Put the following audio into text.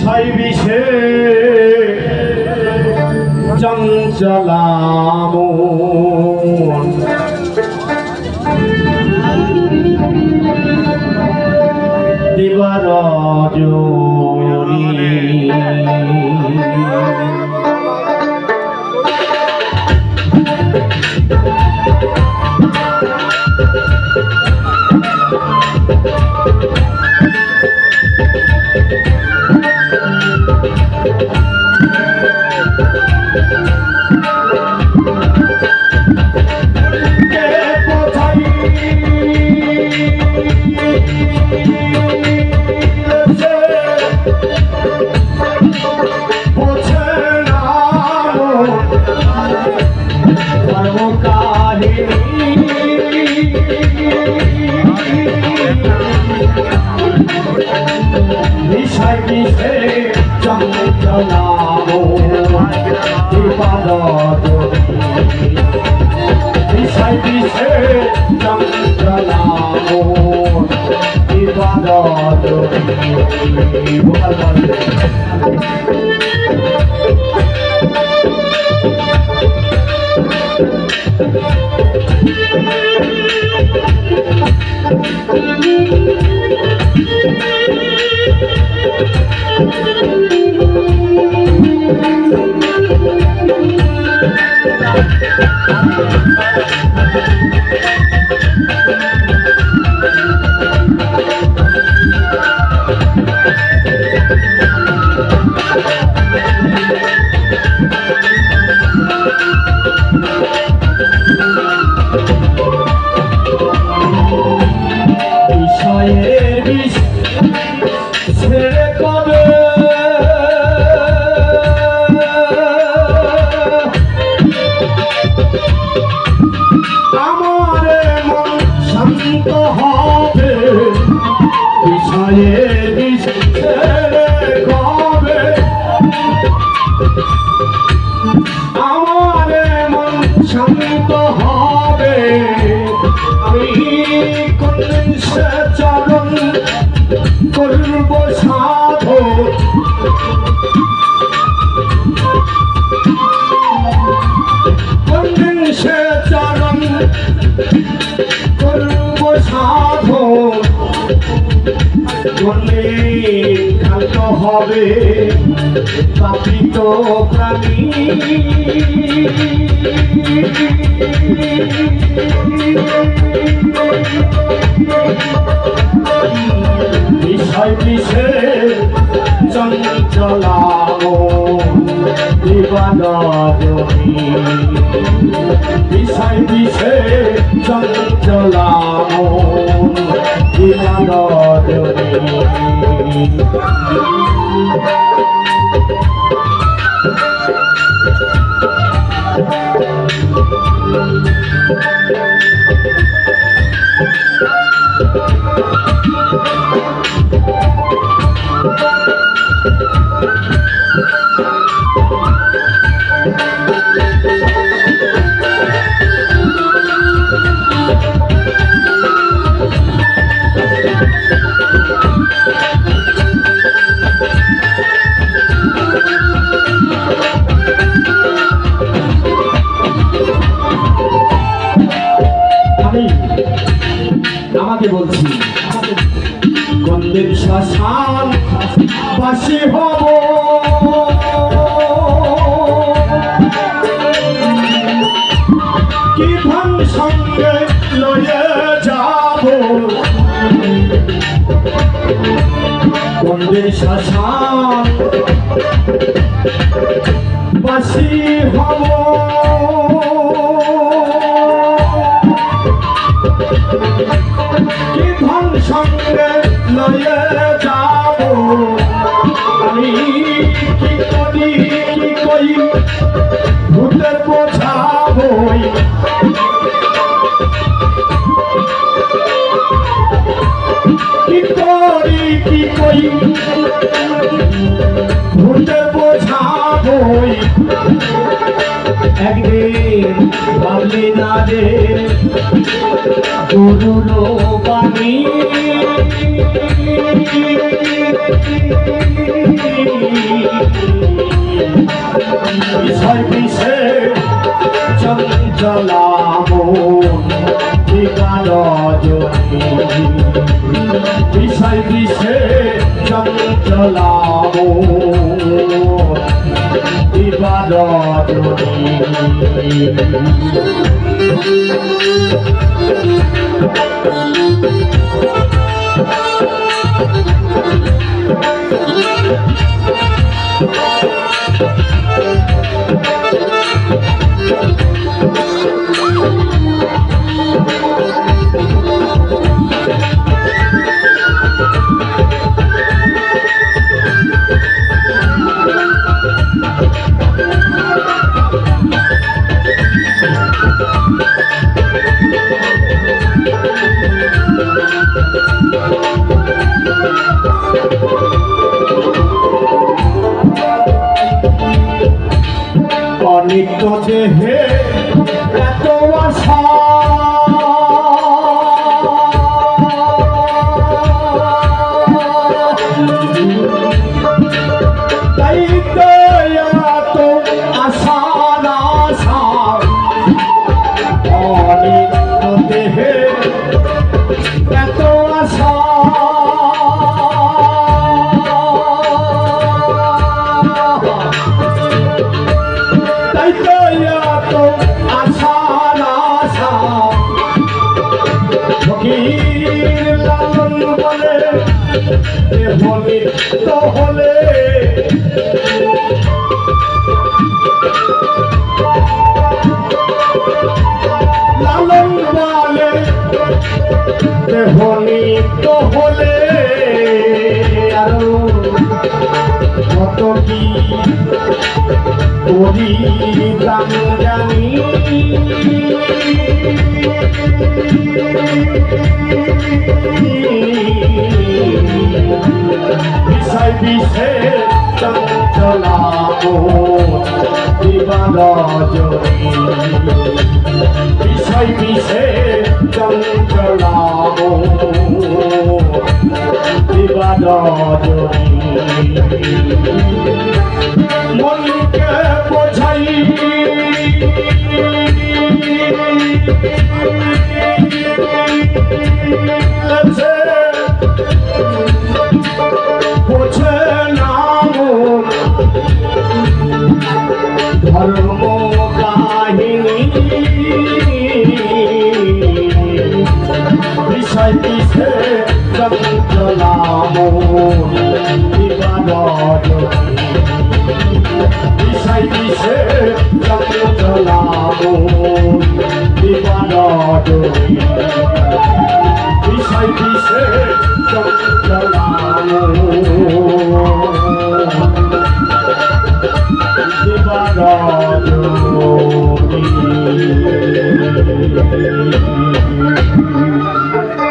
বিষয় বিষে চঞ্চলাম দিবারজনী বিষয় বিষে চঞ্চলাম বিষয় বিষে চঞ্চলাম করব সাধো সে চরণ করব সাধো মনে ক্ষান্ত হবে পাপিত প্রাণী বিষয় বিষে চঞ্চলাম দিবারজনী বিষয় বিষে চঞ্চলাম দিবারজনী আমাকে বলছি গন্ধের শ্মশান বাসী হব কি ধন সঙ্গে লয়ে যাব গন্ধের শ্মশান বাসী হব কি ধন সঙ্গে লয়ে যাব আমি কি করি কি কই ভূতের বোঝাবই কি করি কি কই ভূতের বোঝাবই একদিন ভাবলি না রে গুরুর বাণী চঞ্চলা দিবার জনী অনিত্য দেহে এত আশা তাই তো এত আশা না আশা অনিত্য দেহে এত আশা লালন বলে নিত্য হলে লালন বলে দেহ নিত্য হলে আরো কত কি করি দাম জানি বিষয় বিষে চঞ্চলা দিবার জনী বিষয় বিষে চঞ্চলা দিবার জনী মনকে বোঝাই বোঝে নাম ধর্ম কাহিনী বিষয় বিষে চঞ্চলা দিবার জনী বিষয় বিষে চঞ্চলা দিবার জনী বিষয় বিষে চঞ্চলা দিবার জনী